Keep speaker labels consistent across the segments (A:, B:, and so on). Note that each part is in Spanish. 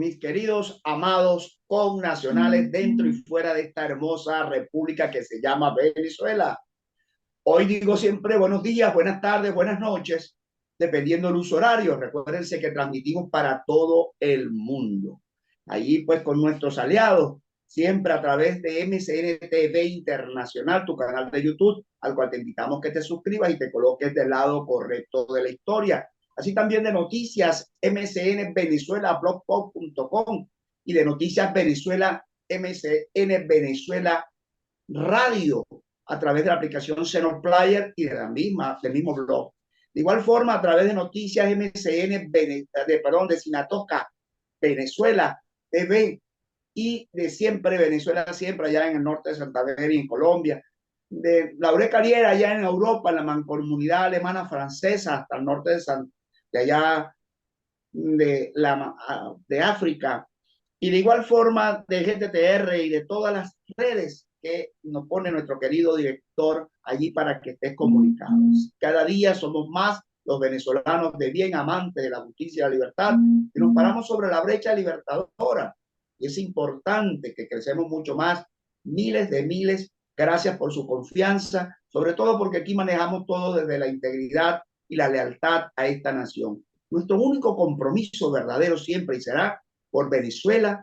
A: mis queridos, amados connacionales dentro y fuera de esta hermosa república que se llama Venezuela. Hoy digo siempre buenos días, buenas tardes, buenas noches, dependiendo del uso horario. Recuérdense que transmitimos para todo el mundo. Allí pues con nuestros aliados, siempre a través de MCN TV Internacional, tu canal de YouTube, al cual te invitamos que te suscribas y te coloques del lado correcto de la historia. Así también de noticias MCN Venezuela blogspot.com y de noticias Venezuela MCN Venezuela Radio a través de la aplicación Xenoplayer y del mismo blog. De igual forma, a través de noticias MCN de Sinatoca Venezuela TV y de Siempre Venezuela Siempre allá en el norte de Santander y en Colombia, de Laure Carriera allá en Europa, en la mancomunidad alemana francesa hasta el norte de allá de África, y de igual forma de GTTR y de todas las redes que nos pone nuestro querido director allí para que estés comunicados. Cada día somos más los venezolanos de bien, amantes de la justicia y la libertad, y nos paramos sobre la brecha libertadora. Y es importante que crecemos mucho más, miles de miles. Gracias por su confianza, sobre todo porque aquí manejamos todo desde la integridad y la lealtad a esta nación. Nuestro único compromiso verdadero siempre y será por Venezuela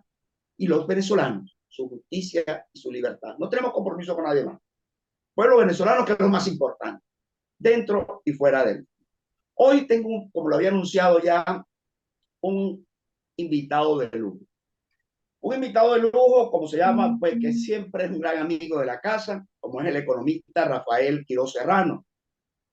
A: y los venezolanos, su justicia y su libertad. No tenemos compromiso con nadie más. Pueblo venezolano, que es lo más importante, dentro y fuera de él. Hoy tengo, como lo había anunciado ya, un invitado de lujo. Un invitado de lujo, como se llama, pues que siempre es un gran amigo de la casa, como es el economista Rafael Quiroz Serrano.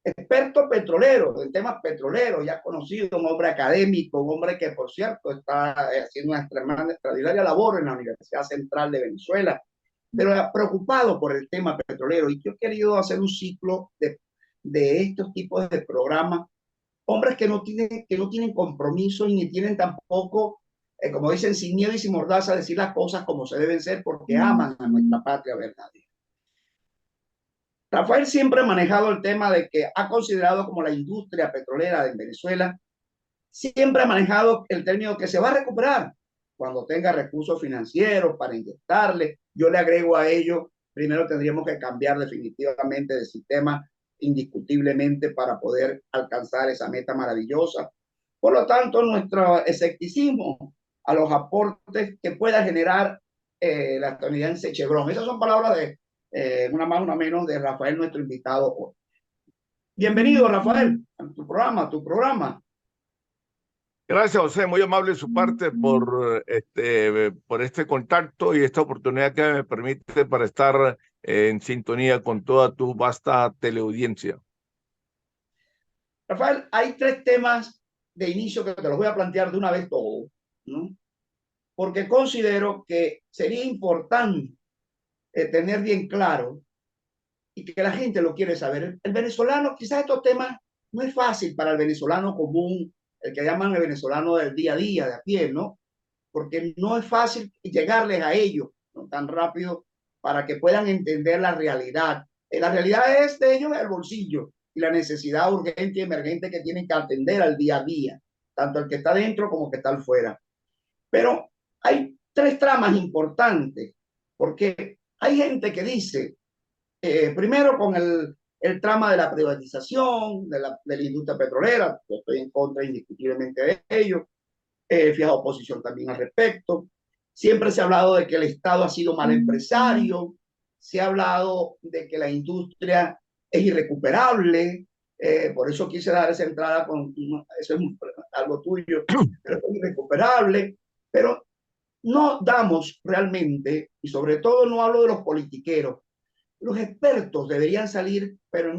A: Experto petrolero, en temas petroleros, ya conocido, un hombre académico, un hombre que, por cierto, está haciendo una extraordinaria labor en la Universidad Central de Venezuela, pero preocupado por el tema petrolero. Y yo he querido hacer un ciclo de estos tipos de programas, hombres que no tienen compromiso y ni tienen tampoco, como dicen, sin miedo y sin mordaza, decir las cosas como se deben ser porque aman a nuestra patria verdadera. Rafael siempre ha manejado el tema de que ha considerado como la industria petrolera de Venezuela, siempre ha manejado el término que se va a recuperar cuando tenga recursos financieros para inyectarle. Yo le agrego a ello, primero tendríamos que cambiar definitivamente de sistema indiscutiblemente para poder alcanzar esa meta maravillosa. Por lo tanto, nuestro escepticismo a los aportes que pueda generar la estadounidense Chevron. Esas son palabras de una más, una menos de Rafael, nuestro invitado hoy. Bienvenido, Rafael, a tu programa.
B: Gracias, José, muy amable de su parte por este contacto y esta oportunidad que me permite para estar en sintonía con toda tu vasta teleaudiencia.
A: Rafael, hay tres temas de inicio que te los voy a plantear de una vez todo, ¿no? Porque considero que sería importante tener bien claro y que la gente lo quiere saber. El venezolano, quizás estos temas no es fácil para el venezolano común, el que llaman el venezolano del día a día, de a pie, ¿no? Porque no es fácil llegarles a ellos, ¿no?, tan rápido para que puedan entender la realidad. La realidad es de ellos el bolsillo y la necesidad urgente y emergente que tienen que atender al día a día, tanto el que está dentro como el que está afuera. Pero hay tres tramas importantes, porque hay gente que dice, primero con el trama de la privatización de la industria petrolera, yo estoy en contra indiscutiblemente de ello, fijado posición también al respecto. Siempre se ha hablado de que el Estado ha sido mal empresario, se ha hablado de que la industria es irrecuperable, por eso quise dar esa entrada con, eso es algo tuyo, pero es irrecuperable, pero no damos realmente, y sobre todo no hablo de los politiqueros, los expertos deberían salir, pero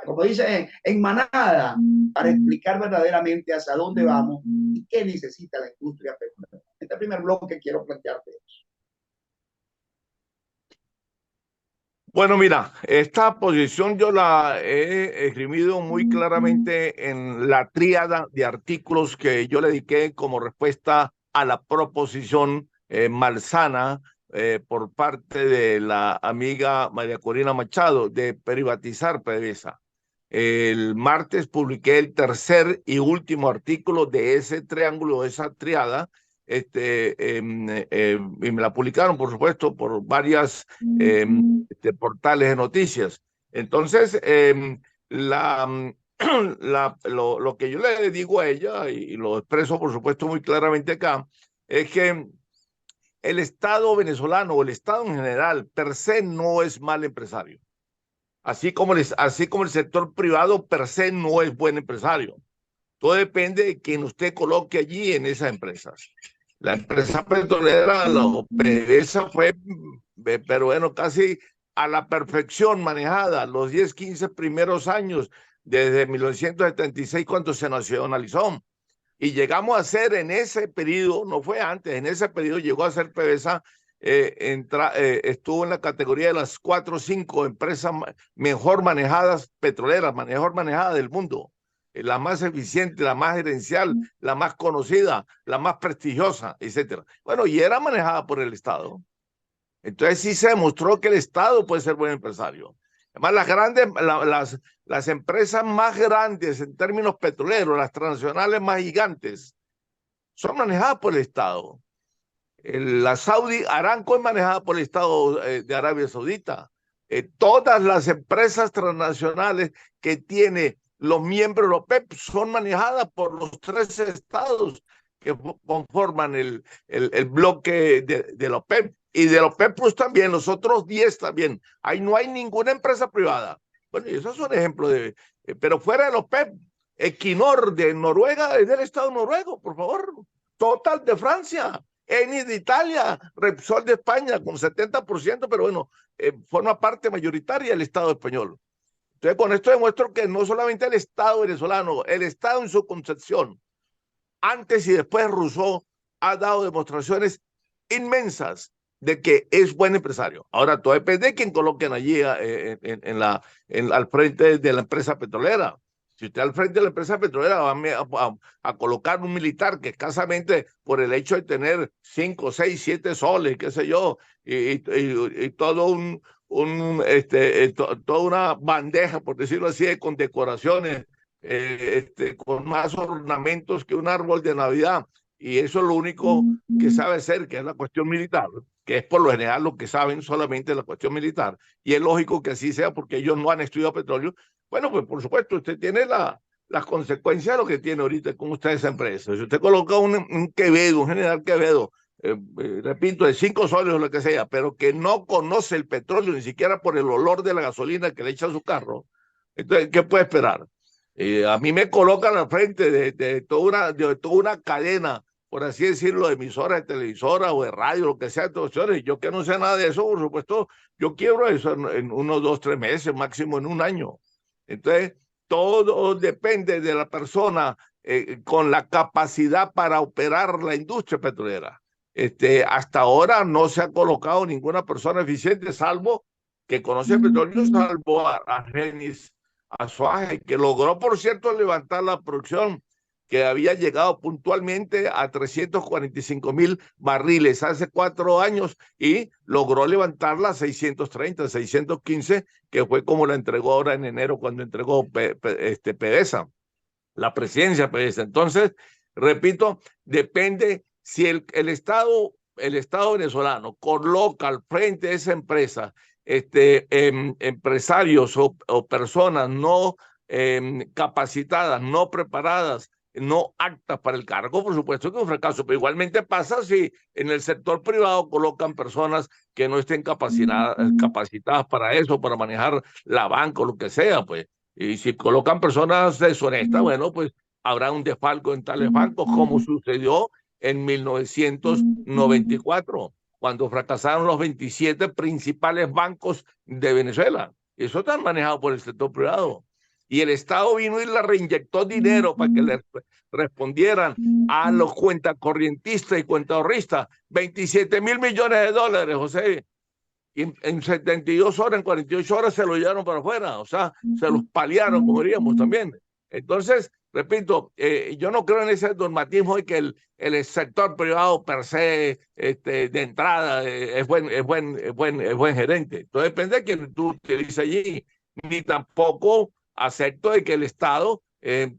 A: como dicen, en manada, para explicar verdaderamente hacia dónde vamos y qué necesita la industria petrolera. Este primer bloque quiero plantearte eso.
B: Bueno, mira, esta posición yo la he esgrimido muy claramente en la tríada de artículos que yo le dediqué como respuesta a la proposición malsana por parte de la amiga María Corina Machado de privatizar PDVSA. El martes publiqué el tercer y último artículo de ese triángulo, de esa triada, y me la publicaron, por supuesto, por varias portales de noticias. Entonces, lo que yo le digo a ella, y lo expreso, por supuesto, muy claramente acá, es que el Estado venezolano o el Estado en general, per se, no es mal empresario. Así como el sector privado, per se, no es buen empresario. Todo depende de quien usted coloque allí en esas empresas. La empresa petrolera, la PDVSA fue, pero bueno, casi a la perfección manejada los 10, 15 primeros años, desde 1976, cuando se nacionalizó. Y llegamos a ser en ese periodo, no fue antes, en ese periodo llegó a ser PDVSA, estuvo en la categoría de las 4 o 5 empresas mejor manejadas petroleras, mejor manejadas del mundo. La más eficiente, la más gerencial, la más conocida, la más prestigiosa, etcétera. Bueno, y era manejada por el Estado. Entonces sí se demostró que el Estado puede ser buen empresario. Además, las empresas más grandes en términos petroleros, las transnacionales más gigantes, son manejadas por el Estado. La Saudi Aramco es manejada por el Estado de Arabia Saudita. Todas las empresas transnacionales que tiene los miembros de la OPEP son manejadas por los 3 estados que conforman el bloque de la OPEP. Y de la OPEP Plus también, los otros 10 también. Ahí no hay ninguna empresa privada. Bueno, y eso es un ejemplo de... pero fuera de la OPEP, Equinor de Noruega es del Estado noruego, por favor. Total de Francia. Eni de Italia, Repsol de España con 70%, pero bueno, forma parte mayoritaria del Estado español. Entonces, con esto demuestro que no solamente el Estado venezolano, el Estado en su concepción, antes y después Rousseau, ha dado demostraciones inmensas de que es buen empresario. Ahora, todo depende de quién coloquen allí al frente de la empresa petrolera. Si usted al frente de la empresa petrolera va a colocar un militar que escasamente por el hecho de tener 5, 6, 7 soles, qué sé yo, y todo toda una bandeja, por decirlo así, de condecoraciones, con más ornamentos que un árbol de Navidad, y eso es lo único que sabe hacer, que es la cuestión militar, que es por lo general lo que saben solamente la cuestión militar, y es lógico que así sea porque ellos no han estudiado petróleo. Bueno, pues por supuesto, usted tiene las consecuencias de lo que tiene ahorita con usted esa empresa. Si usted coloca un Quevedo, un general Quevedo, repito, de 5 soles o lo que sea, pero que no conoce el petróleo ni siquiera por el olor de la gasolina que le echa a su carro, entonces, ¿qué puede esperar? A mí me colocan al frente de toda una cadena, por así decirlo, de emisoras de televisora o de radio, lo que sea, yo que no sé nada de eso, por supuesto, yo quiebro eso en 1, 2, 3 meses, máximo en un año. Entonces, todo depende de la persona con la capacidad para operar la industria petrolera. Hasta ahora no se ha colocado ninguna persona eficiente, salvo que conoce el petróleo, salvo a Renis Azuaje, que logró, por cierto, levantar la producción que había llegado puntualmente a 345,000 barriles hace 4 años y logró levantarla a 630, 615, que fue como la entregó ahora en enero cuando entregó PDVSA, la presidencia PDVSA. Entonces, repito, depende si el Estado venezolano coloca al frente de esa empresa empresarios o personas no capacitadas, no preparadas, no aptas para el cargo, por supuesto que es un fracaso, pero igualmente pasa si en el sector privado colocan personas que no estén capacitadas para eso, para manejar la banca o lo que sea, pues. Y si colocan personas deshonestas, bueno, pues habrá un desfalco en tales bancos, como sucedió en 1994, cuando fracasaron los 27 principales bancos de Venezuela. Eso está manejado por el sector privado. Y el Estado vino y le reinyectó dinero para que le respondieran a los cuentacorrientistas y cuentahorristas. 27,000 millones de dólares, José. Y en 72 horas, en 48 horas se lo llevaron para afuera. O sea, se los paliaron, como diríamos también. Entonces, repito, yo no creo en ese dogmatismo de que el sector privado per se, de entrada, es buen gerente. Todo depende de quien tú utilices allí. Ni tampoco acepto de que el Estado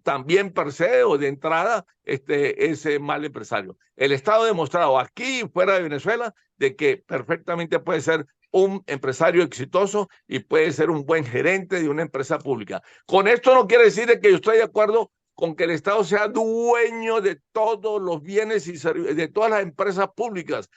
B: también per se o de entrada es mal empresario. El Estado ha demostrado aquí y fuera de Venezuela de que perfectamente puede ser un empresario exitoso y puede ser un buen gerente de una empresa pública. Con esto no quiere decir que yo estoy de acuerdo con que el Estado sea dueño de todos los bienes y de todas las empresas públicas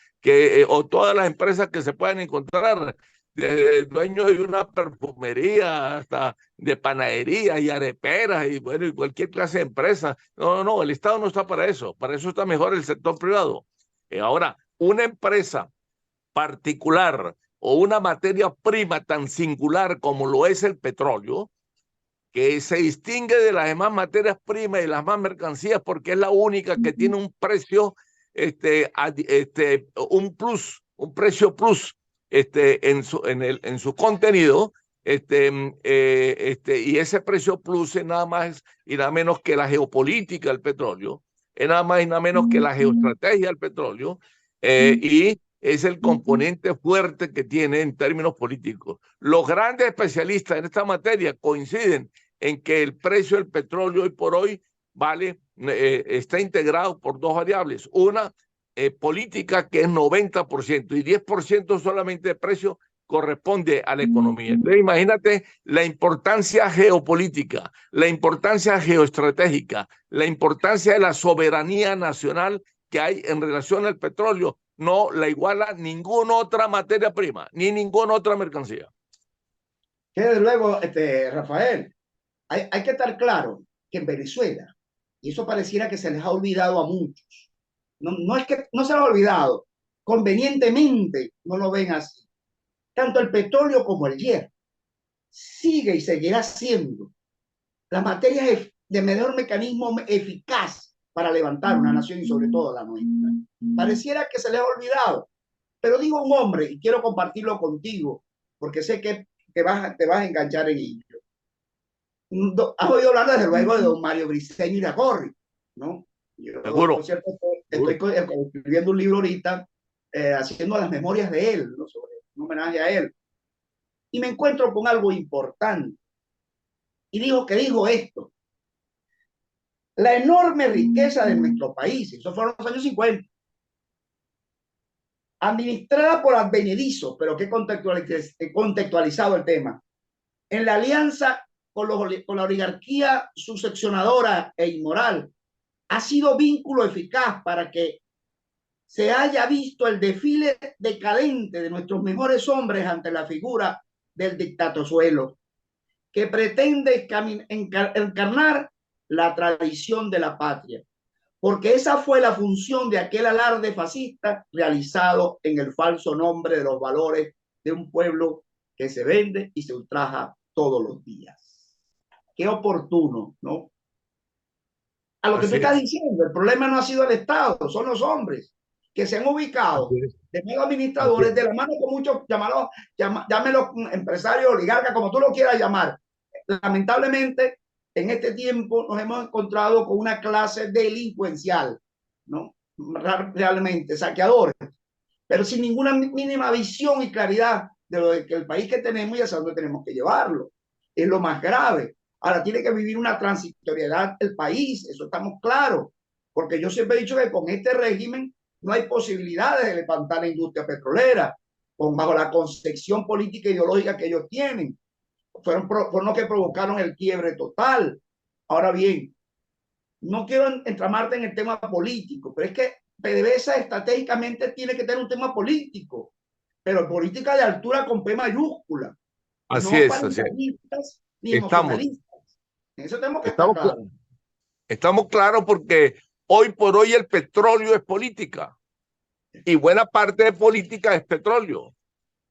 B: o todas las empresas que se puedan encontrar, desde el dueño de una perfumería hasta de panadería y areperas y bueno, y cualquier clase de empresa. No, el Estado no está para eso está mejor el sector privado. Ahora, una empresa particular o una materia prima tan singular como lo es el petróleo, que se distingue de las demás materias primas y las más mercancías porque es la única que tiene un precio, un precio plus en su contenido, y ese precio plus es nada más y nada menos que la geopolítica del petróleo, es nada más y nada menos que la geoestrategia del petróleo, y es el componente fuerte que tiene en términos políticos. Los grandes especialistas en esta materia coinciden en que el precio del petróleo hoy por hoy está integrado por dos variables. Una, política, que es 90%, y 10% solamente de precio corresponde a la economía. Entonces, imagínate la importancia geopolítica, la importancia geoestratégica, la importancia de la soberanía nacional que hay en relación al petróleo. No la iguala ninguna otra materia prima, ni ninguna otra mercancía.
A: Que desde luego, Rafael, hay que estar claro que en Venezuela, y eso pareciera que se les ha olvidado a muchos, no es que no se les ha olvidado, convenientemente no lo ven así. Tanto el petróleo como el hierro sigue y seguirá siendo la materia de menor mecanismo eficaz para levantar una nación y sobre todo la nuestra. Pareciera que se les ha olvidado, pero digo un hombre y quiero compartirlo contigo porque sé que te vas a enganchar en ello. Has oído hablar desde luego de don Mario Briceño Iragorri, ¿no? Yo, por cierto, estoy escribiendo un libro ahorita haciendo las memorias de él, ¿no? Sobre un homenaje a él. Y me encuentro con algo importante. Y dijo esto: la enorme riqueza de nuestro país, eso fueron los años 50, administrada por advenedizos, pero que contextualizado el tema, en la alianza con la oligarquía succionadora e inmoral, ha sido vínculo eficaz para que se haya visto el desfile decadente de nuestros mejores hombres ante la figura del dictatosuelo, que pretende encarnar la tradición de la patria, porque esa fue la función de aquel alarde fascista realizado en el falso nombre de los valores de un pueblo que se vende y se ultraja todos los días. Qué oportuno, ¿no? A lo que tú estás diciendo, el problema no ha sido el Estado, son los hombres que se han ubicado de medio administradores de la mano con muchos, llámelos empresarios, oligarcas, como tú lo quieras llamar. Lamentablemente, en este tiempo nos hemos encontrado con una clase delincuencial, ¿no? Realmente saqueadores, pero sin ninguna mínima visión y claridad de lo que el país que tenemos y hacia dónde tenemos que llevarlo. Es lo más grave. Ahora tiene que vivir una transitoriedad el país, eso estamos claros, porque yo siempre he dicho que con este régimen no hay posibilidades de levantar la industria petrolera, bajo la concepción política e ideológica que ellos tienen. Fueron los que provocaron el quiebre total. Ahora bien, no quiero entramarte en el tema político, pero es que PDVSA estratégicamente tiene que tener un tema político, pero política de altura con P mayúscula.
B: Así
A: no
B: es,
A: para
B: así es.
A: Ni emocionalistas. En eso tenemos que
B: estar claros. Estamos claros porque hoy por hoy el petróleo es política y buena parte de política es petróleo.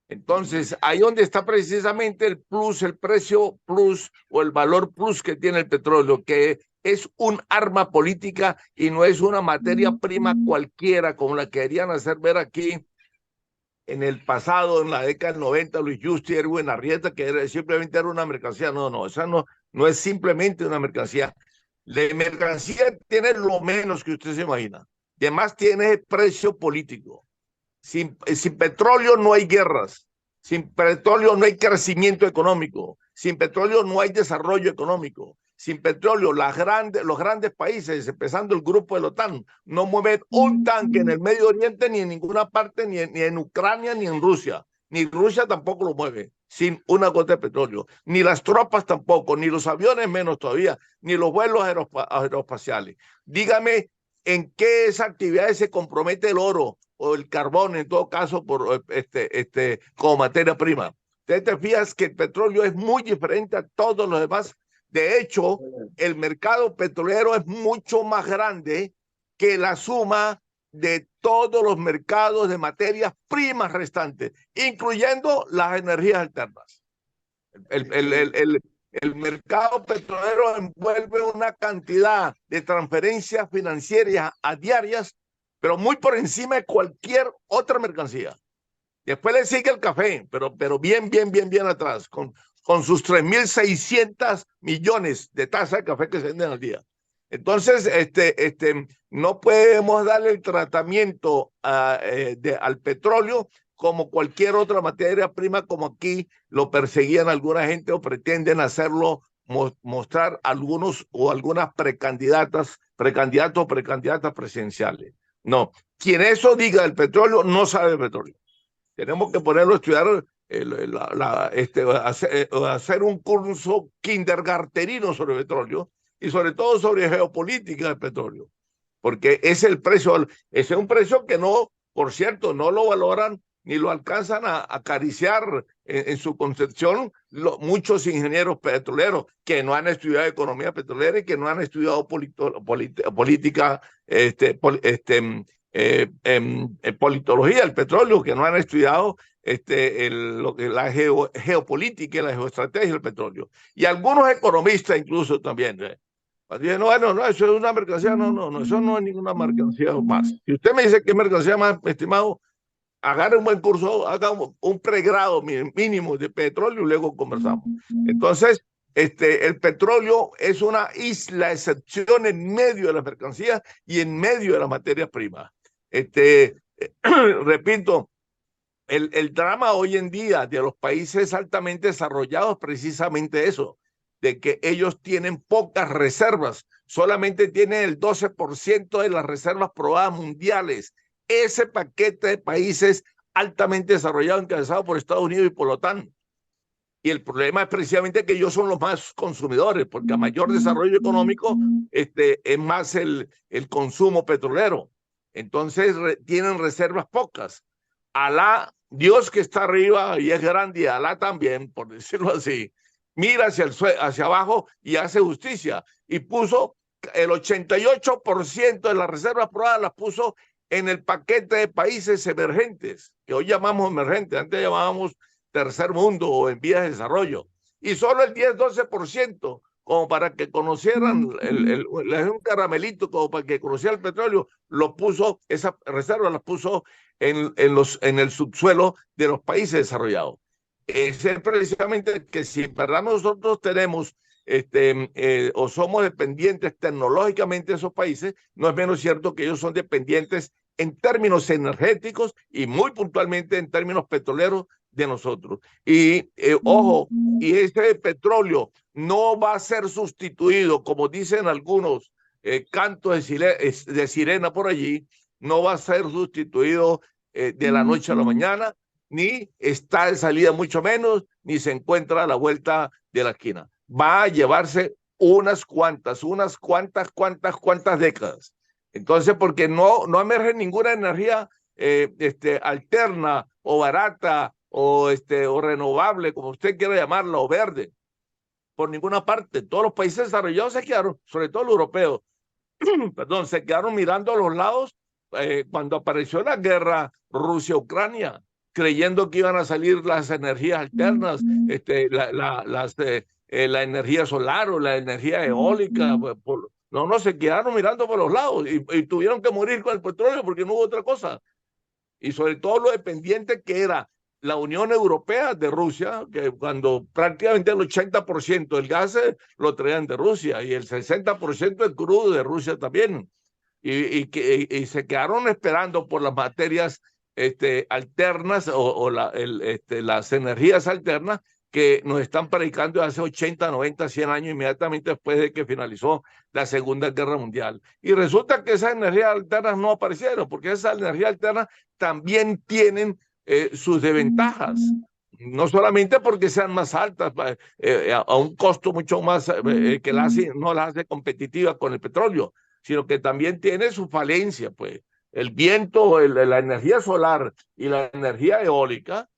B: Entonces, ahí donde está precisamente el plus, el precio plus o el valor plus que tiene el petróleo, que es un arma política y no es una materia prima cualquiera como la querían hacer ver aquí en el pasado, en la década del 90, Luis Justi, Erwin Arrieta, que simplemente era una mercancía. No, esa no es simplemente una mercancía. La mercancía tiene lo menos que usted se imagina. Y además tiene precio político. Sin petróleo no hay guerras. Sin petróleo no hay crecimiento económico. Sin petróleo no hay desarrollo económico. Sin petróleo, los grandes países, empezando el grupo de la OTAN, no mueven un tanque en el Medio Oriente, ni en ninguna parte, ni en Ucrania, ni en Rusia. Ni Rusia tampoco lo mueve sin una gota de petróleo. Ni las tropas tampoco, ni los aviones menos todavía, ni los vuelos aeroespaciales. Dígame en qué esas actividades se compromete el oro o el carbón, en todo caso, como materia prima. Usted te fijas que el petróleo es muy diferente a todos los demás. De hecho, el mercado petrolero es mucho más grande que la suma de todos los mercados de materias primas restantes, incluyendo las energías alternas. El mercado petrolero envuelve una cantidad de transferencias financieras a diarias, pero muy por encima de cualquier otra mercancía. Después le sigue el café, pero bien atrás, con sus 3.600 millones de tazas de café que se venden al día. Entonces, no podemos darle el tratamiento al petróleo como cualquier otra materia prima, como aquí lo perseguían alguna gente o pretenden hacerlo, mostrar algunos o algunas precandidatos o precandidatas presidenciales. No, quien eso diga del petróleo no sabe de petróleo. Tenemos que ponerlo a estudiar, hacer un curso kindergartenino sobre petróleo y sobre todo sobre geopolítica del petróleo, porque es el precio, ese es un precio que no, por cierto, no lo valoran ni lo alcanzan a acariciar en su concepción muchos ingenieros petroleros que no han estudiado economía petrolera y que no han estudiado política, politología del petróleo, que no han estudiado la geopolítica y la geoestrategia del petróleo. Y algunos economistas incluso también. Dicen, no, eso es una mercancía. No, eso no es ninguna mercancía más. Si usted me dice que es mercancía más, estimado, agarre un buen curso, haga un pregrado mínimo de petróleo y luego conversamos. Entonces, el petróleo es una isla excepción en medio de las mercancías y en medio de las materias primas. Repito, el drama hoy en día de los países altamente desarrollados es precisamente eso, de que ellos tienen pocas reservas, solamente tienen el 12% de las reservas probadas mundiales. Ese paquete de países altamente desarrollados, encabezado por Estados Unidos y por la OTAN. Y el problema es precisamente que ellos son los más consumidores, porque a mayor desarrollo económico es más el consumo petrolero. Entonces tienen reservas pocas. Alá, Dios que está arriba y es grande, y Alá también, por decirlo así, mira hacia abajo y hace justicia. Y puso el 88% de las reservas probadas, las puso en el paquete de países emergentes, que hoy llamamos emergentes, antes llamábamos tercer mundo o en vías de desarrollo. Y solo el 10-12%, como para que conocieran, un caramelito, como para que conocieran el petróleo, lo puso, esa reserva las puso en el subsuelo de los países desarrollados. Es precisamente que si en verdad nosotros tenemos o somos dependientes tecnológicamente de esos países, no es menos cierto que ellos son dependientes en términos energéticos y muy puntualmente en términos petroleros de nosotros. Y ojo, y este petróleo no va a ser sustituido, como dicen algunos cantos de sirena por allí, no va a ser sustituido de la noche a la mañana, ni está de salida mucho menos, ni se encuentra a la vuelta de la esquina. Va a llevarse unas cuantas décadas. Entonces, porque no emerge ninguna energía alterna o barata o renovable, como usted quiera llamarla, o verde, por ninguna parte. Todos los países desarrollados se quedaron, sobre todo los europeos, perdón, se quedaron mirando a los lados cuando apareció la guerra Rusia-Ucrania, creyendo que iban a salir las energías alternas, la energía solar o la energía eólica. No, se quedaron mirando por los lados y tuvieron que morir con el petróleo porque no hubo otra cosa. Y sobre todo lo dependiente que era la Unión Europea de Rusia, que cuando prácticamente el 80% del gas lo traían de Rusia y el 60% del crudo de Rusia también. Y se quedaron esperando por las materias alternas o las energías alternas que nos están predicando hace 80, 90, 100 años, inmediatamente después de que finalizó la Segunda Guerra Mundial. Y resulta que esas energías alternas no aparecieron, porque esas energías alternas también tienen sus desventajas. No solamente porque sean más altas, a un costo mucho más que no las hace competitivas con el petróleo, sino que también tiene su falencia, pues. El viento, la energía solar y la energía eólica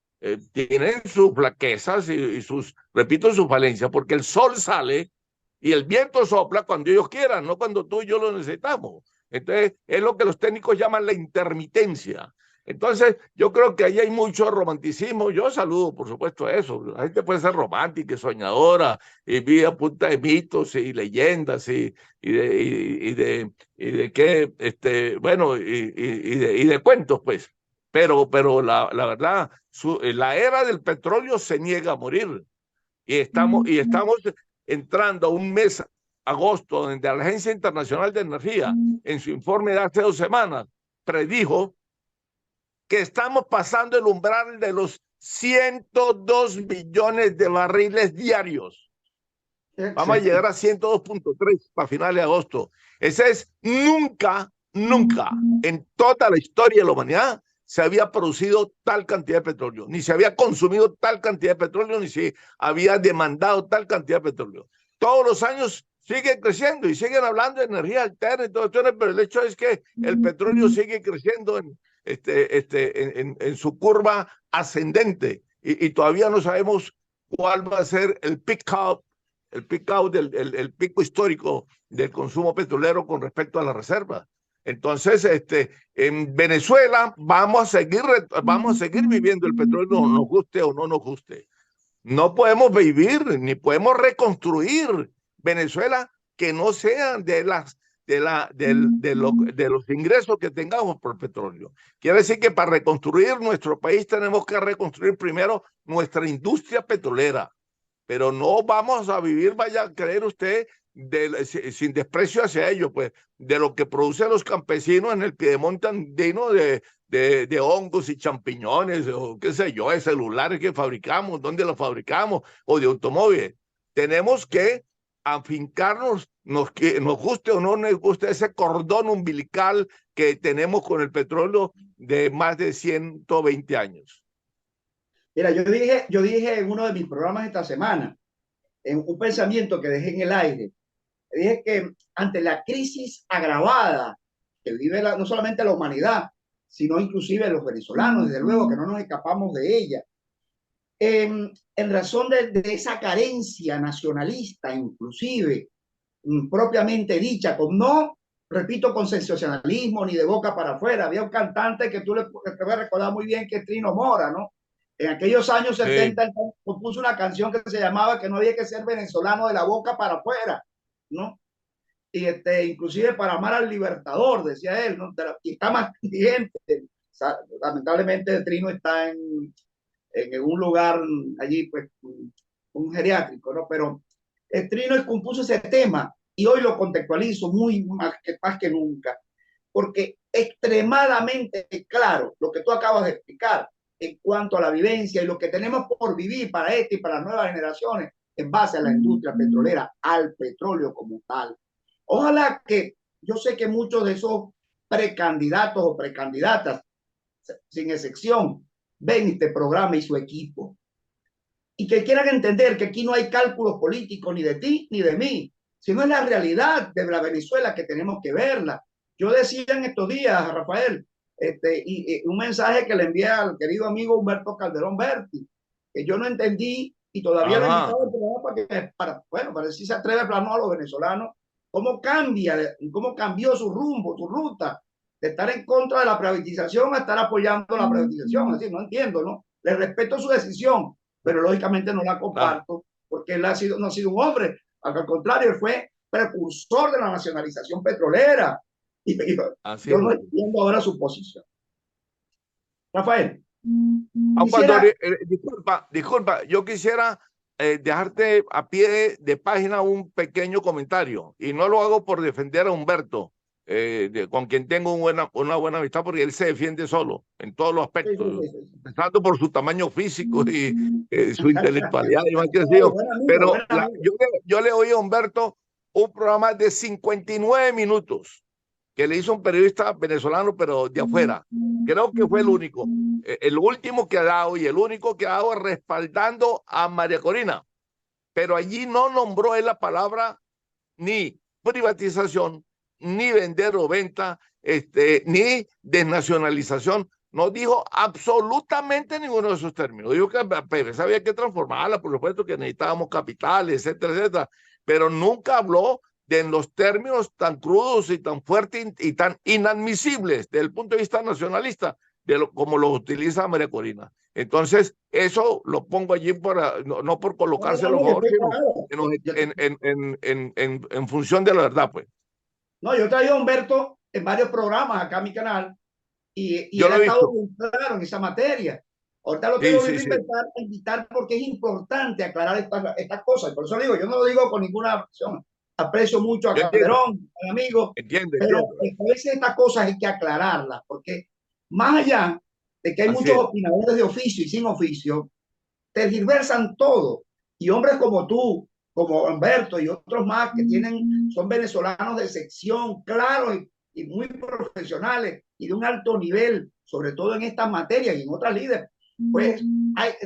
B: tienen sus flaquezas y sus, repito, sus falencias, porque el sol sale y el viento sopla cuando ellos quieran, no cuando tú y yo lo necesitamos. Entonces, es lo que los técnicos llaman la intermitencia. Entonces, yo creo que ahí hay mucho romanticismo. Yo saludo, por supuesto, eso. La gente puede ser romántica y soñadora y vive a punta de mitos y leyendas y de qué, bueno, y de cuentos, pues. Pero la verdad, la era del petróleo se niega a morir. Y estamos entrando a un mes, agosto, donde la Agencia Internacional de Energía, en su informe de hace 2 semanas, predijo que estamos pasando el umbral de los 102 millones de barriles diarios. Vamos a llegar a 102.3 para finales de agosto. Ese es nunca en toda la historia de la humanidad se había producido tal cantidad de petróleo, ni se había consumido tal cantidad de petróleo, ni se había demandado tal cantidad de petróleo. Todos los años sigue creciendo y siguen hablando de energía alterna y todo esto, pero el hecho es que el petróleo sigue creciendo en su curva ascendente y todavía no sabemos cuál va a ser el pico el pico histórico del consumo petrolero con respecto a la reserva. Entonces, en Venezuela vamos a seguir viviendo el petróleo, nos guste o no nos guste. No podemos vivir ni podemos reconstruir Venezuela que no sean de los ingresos que tengamos por petróleo. Quiere decir que para reconstruir nuestro país tenemos que reconstruir primero nuestra industria petrolera, pero no vamos a vivir, vaya a creer usted, sin desprecio hacia ello, pues, de lo que producen los campesinos en el piedemonte andino de hongos y champiñones, o qué sé yo, de celulares que fabricamos, dónde los fabricamos, o de automóviles. Tenemos que afincarnos, nos guste o no nos guste, ese cordón umbilical que tenemos con el petróleo de más de 120 años.
A: Mira, yo dije en uno de mis programas esta semana, en un pensamiento que dejé en el aire, dije que ante la crisis agravada que vive no solamente la humanidad, sino inclusive los venezolanos, desde luego que no nos escapamos de ella, en razón de esa carencia nacionalista, inclusive propiamente dicha, con no, repito, con sensacionalismo ni de boca para afuera. Había un cantante que te voy a recordar muy bien, que es Trino Mora, ¿no? En aquellos años 70 sí, compuso una canción que se llamaba que no había que ser venezolano de la boca para afuera, ¿no? Y inclusive para amar al libertador, decía él, ¿no? Y está más vigente. Lamentablemente Trino está en un lugar allí, pues, un geriátrico, ¿no? Pero Trino compuso ese tema y hoy lo contextualizo más que nunca, porque extremadamente claro lo que tú acabas de explicar en cuanto a la vivencia y lo que tenemos por vivir para y para las nuevas generaciones en base a la industria petrolera, al petróleo como tal. Ojalá que, yo sé que muchos de esos precandidatos o precandidatas, sin excepción, ven este programa y su equipo, y que quieran entender que aquí no hay cálculos políticos ni de ti ni de mí, sino es la realidad de la Venezuela que tenemos que verla. Yo decía en estos días, Rafael, y un mensaje que le envié al querido amigo Humberto Calderón Berti, que yo no entendí y todavía lo he invitado al programa para ver si se atreve a hablarnos a los venezolanos cómo cambió su rumbo, su ruta, de estar en contra de la privatización a estar apoyando la privatización. Así, no entiendo, ¿no? Le respeto su decisión, pero lógicamente no la comparto, porque él no ha sido un hombre, al contrario, él fue precursor de la nacionalización petrolera. Y yo no entiendo ahora su posición. Rafael.
B: Disculpa, yo quisiera dejarte a pie de página un pequeño comentario, y no lo hago por defender a Humberto, con quien tengo una buena amistad, porque él se defiende solo en todos los
A: Sí, sí,
B: aspectos,
A: sí, sí, sí.
B: empezando por su tamaño físico y su intelectualidad y más que
A: Ay,
B: yo.
A: buen amigo,
B: Pero
A: buen amigo.
B: yo le oí a Humberto un programa de 59 minutos que le hizo un periodista venezolano, pero de afuera. Creo que fue el único, el último que ha dado y el único que ha dado respaldando a María Corina. Pero allí no nombró él la palabra ni privatización, ni vender o venta, ni desnacionalización. No dijo absolutamente ninguno de esos términos. Dijo que PDVSA había que transformarla, por supuesto que necesitábamos capitales, etcétera, etcétera, pero nunca habló de los términos tan crudos y tan fuertes y tan inadmisibles desde el punto de vista nacionalista, como lo utiliza María Corina. Entonces, eso lo pongo allí no por
A: No, no,
B: colocárselo
A: no, yo
B: mejor,
A: estoy
B: sino
A: claro. Yo,
B: en función de la verdad, pues.
A: no, yo he traído a Humberto en varios programas acá a mi canal y
B: Yo
A: él
B: lo
A: ha
B: he
A: estado
B: visto.
A: muy claro en esa materia. Ahorita lo
B: Sí,
A: quiero
B: sí,
A: volver
B: sí.
A: a invitar porque es importante aclarar estas cosas. Por eso digo, yo no lo digo con ninguna opción. Aprecio mucho a
B: Yo entiendo,
A: Calderón, mi amigo, pero
B: entiendo.
A: a veces estas cosas hay que aclararlas porque más allá de que hay
B: Así
A: muchos
B: es.
A: opinadores de oficio y sin oficio, tergiversan todo. Y hombres como tú, como Humberto y otros más que son venezolanos de sección, claros y muy profesionales y de un alto nivel, sobre todo en estas materias y en otras líderes, pues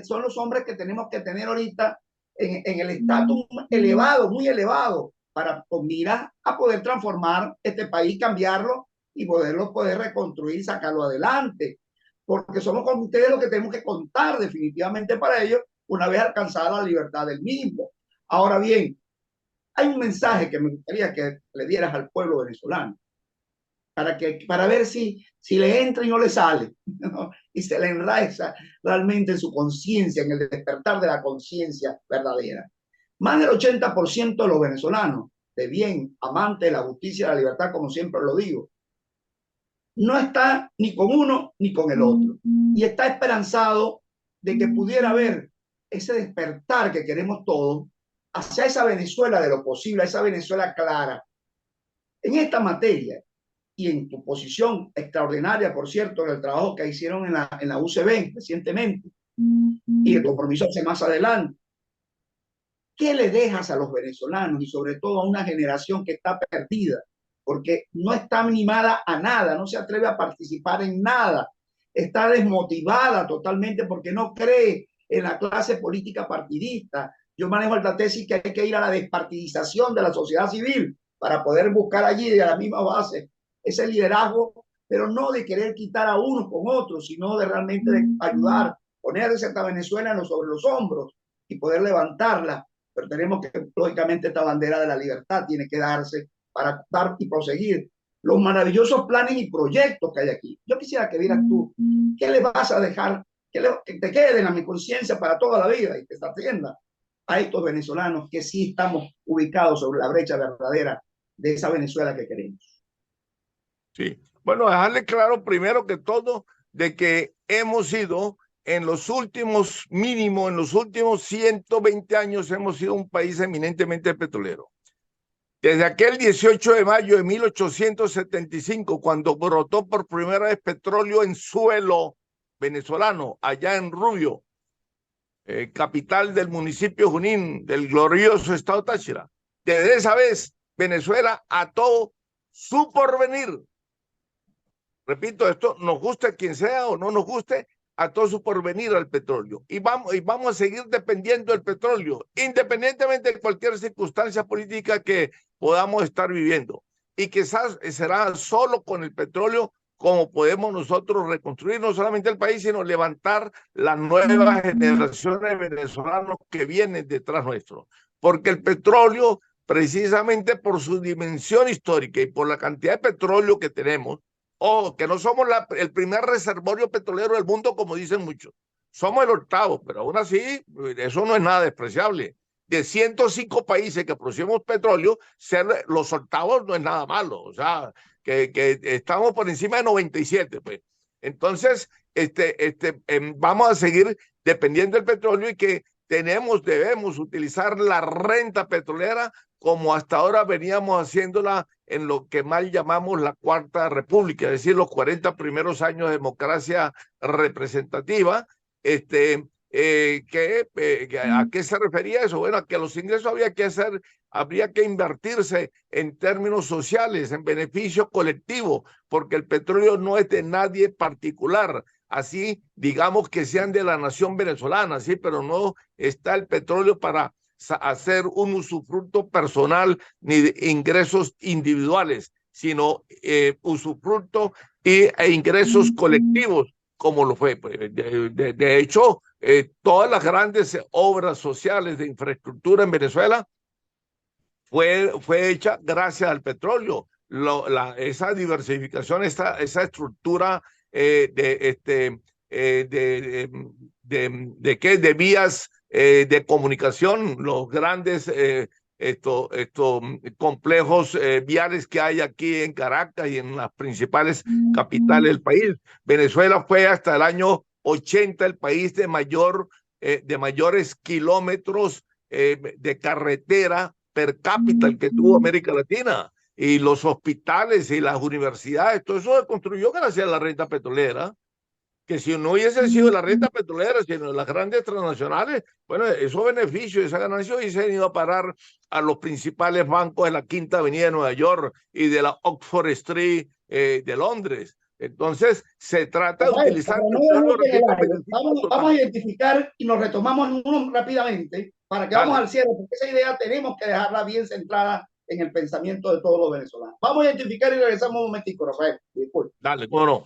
A: son los hombres que tenemos que tener ahorita en el estatus elevado, muy elevado, para con miras a poder transformar este país, cambiarlo y poder reconstruir, sacarlo adelante. Porque somos con ustedes los que tenemos que contar definitivamente para ellos una vez alcanzada la libertad del mismo. Ahora bien, hay un mensaje que me gustaría que le dieras al pueblo venezolano para ver si le entra y no le sale, ¿no? Y se le enraiza realmente en su conciencia, en el despertar de la conciencia verdadera. Más del 80% de los venezolanos, de bien, amantes de la justicia y la libertad, como siempre lo digo, no está ni con uno ni con el otro. Y está esperanzado de que pudiera haber ese despertar que queremos todos hacia esa Venezuela de lo posible, a esa Venezuela clara. En esta materia y en tu posición extraordinaria, por cierto, en el trabajo que hicieron en la UCB recientemente y el compromiso hacia más adelante, ¿qué le dejas a los venezolanos y sobre todo a una generación que está perdida? Porque no está animada a nada, no se atreve a participar en nada, está desmotivada totalmente porque no cree en la clase política partidista. Yo manejo la tesis que hay que ir a la despartidización de la sociedad civil para poder buscar allí de la misma base ese liderazgo, pero no de querer quitar a unos con otros, sino de realmente de ayudar, poner esta Venezuela sobre los hombros y poder levantarla. Pero tenemos que, lógicamente, esta bandera de la libertad tiene que darse para dar y proseguir los maravillosos planes y proyectos que hay aquí. Yo quisiera que vieras tú, ¿qué le vas a dejar? Que te queden a mi conciencia para toda la vida y que se atienda a estos venezolanos que sí estamos ubicados sobre la brecha verdadera de esa Venezuela que queremos.
B: Sí. Bueno, dejarle claro primero que todo de que hemos sido en los últimos, mínimo, en los últimos 120 años, hemos sido un país eminentemente petrolero. Desde aquel 18 de mayo de 1875, cuando brotó por primera vez petróleo en suelo venezolano, allá en Rubio, capital del municipio Junín, del glorioso estado Táchira. Desde esa vez, Venezuela ató su porvenir. Repito, esto nos guste a quien sea o no nos guste, ató su porvenir al petróleo. Y vamos a seguir dependiendo del petróleo, independientemente de cualquier circunstancia política que podamos estar viviendo. Y quizás será solo con el petróleo como podemos nosotros reconstruir no solamente el país, sino levantar las nuevas generaciones de venezolanos que vienen detrás nuestro. Porque el petróleo, precisamente por su dimensión histórica y por la cantidad de petróleo que tenemos, que no somos el primer reservorio petrolero del mundo, como dicen muchos. Somos el octavo, pero aún así, eso no es nada despreciable. De 105 países que producimos petróleo, ser los octavos no es nada malo. O sea, que estamos por encima de 97, pues. Entonces, vamos a seguir dependiendo del petróleo y que debemos utilizar la renta petrolera como hasta ahora veníamos haciéndola en lo que mal llamamos la Cuarta República, es decir, los 40 primeros años de democracia representativa. ¿A qué se refería eso? Bueno, a que los ingresos habría que invertirse en términos sociales, en beneficio colectivo, porque el petróleo no es de nadie particular. Así, digamos que sean de la nación venezolana, sí, pero no está el petróleo para hacer un usufructo personal ni de ingresos individuales, sino usufructo e ingresos colectivos, como lo fue. De hecho, todas las grandes obras sociales de infraestructura en Venezuela fue hecha gracias al petróleo. Esa diversificación, esa estructura de vías de comunicación, los grandes complejos viales que hay aquí en Caracas y en las principales capitales del país. Venezuela fue hasta el año 80 el país de mayores kilómetros de carretera per cápita el que tuvo América Latina. Y los hospitales y las universidades, todo eso se construyó gracias a la renta petrolera, que si no hubiese sido la renta petrolera, sino las grandes transnacionales, bueno, esos beneficios, esa ganancia hubiesen ido a parar a los principales bancos de la Quinta Avenida de Nueva York y de la Oxford Street de Londres. Entonces, se trata de utilizar...
A: Vamos a identificar y nos retomamos uno rápidamente para que vamos al cierre, porque esa idea tenemos que dejarla bien centrada en el pensamiento de todos los venezolanos. Vamos a identificar y regresamos un momentico, Rafael. Disculpe.
B: Dale, cómo no.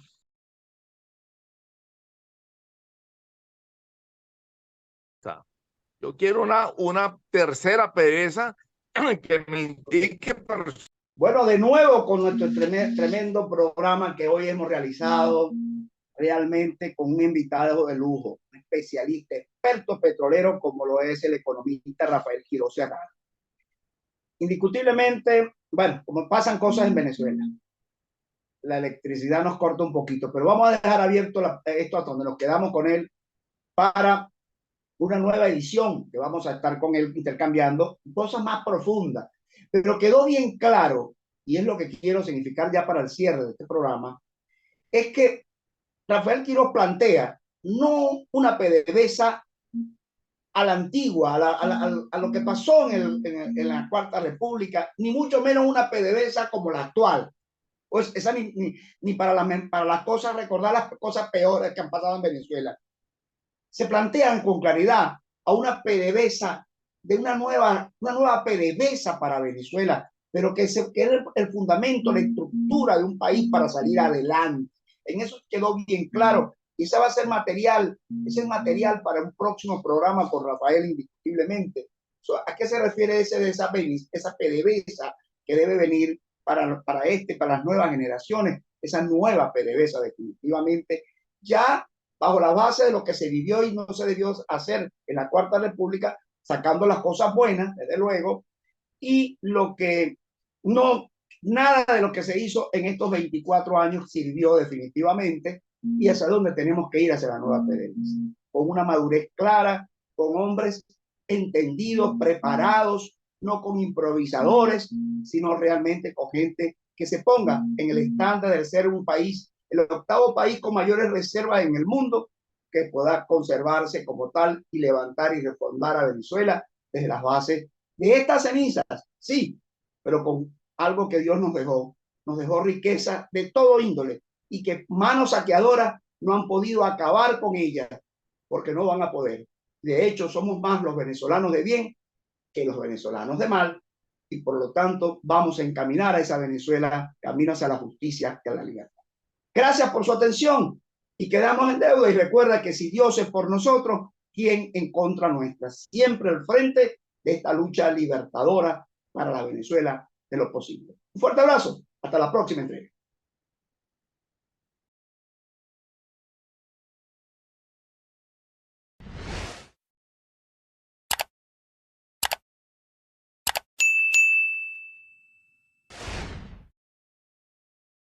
B: Yo quiero una tercera PDVSA que me indique...
A: Bueno, de nuevo con nuestro tremendo programa que hoy hemos realizado, realmente con un invitado de lujo, un especialista, experto petrolero, como lo es el economista Rafael Quiroz Herrada. Indiscutiblemente, bueno, como pasan cosas en Venezuela, la electricidad nos corta un poquito, pero vamos a dejar abierto esto hasta donde nos quedamos con él para una nueva edición que vamos a estar con él intercambiando cosas más profundas. Pero quedó bien claro, y es lo que quiero significar ya para el cierre de este programa, es que Rafael Quiroz plantea no una PDVSA a la antigua, a lo que pasó en la Cuarta República, ni mucho menos una PDVSA como la actual. Pues esa ni para las cosas, recordar las cosas peores que han pasado en Venezuela. Se plantean con claridad a una PDVSA de una nueva PDVSA para Venezuela, pero que es el fundamento, la estructura de un país para salir adelante. En eso quedó bien claro. Y ese va a ser material, ese es material para un próximo programa con Rafael, indiscutiblemente. ¿A qué se refiere esa PDVSA que debe venir para las nuevas generaciones? Esa nueva PDVSA, definitivamente, ya bajo la base de lo que se vivió y no se debió hacer en la Cuarta República, sacando las cosas buenas, desde luego, y lo que no, nada de lo que se hizo en estos 24 años sirvió definitivamente, y hacia donde tenemos que ir, hacia la nueva PDVSA, con una madurez clara, con hombres entendidos, preparados, no con improvisadores, sino realmente con gente que se ponga en el estándar de ser un país, el octavo país con mayores reservas en el mundo, que pueda conservarse como tal y levantar y reformar a Venezuela desde las bases de estas cenizas, sí, pero con algo que Dios nos dejó riqueza de todo índole, y que manos saqueadoras no han podido acabar con ella, porque no van a poder. De hecho, somos más los venezolanos de bien que los venezolanos de mal, y por lo tanto vamos a encaminar a esa Venezuela camino hacia la justicia y a la libertad. Gracias por su atención y quedamos en deuda. Y recuerda que si Dios es por nosotros, ¿quién en contra nuestra? Siempre al frente de esta lucha libertadora para la Venezuela de lo posible. Un fuerte abrazo. Hasta la próxima entrega.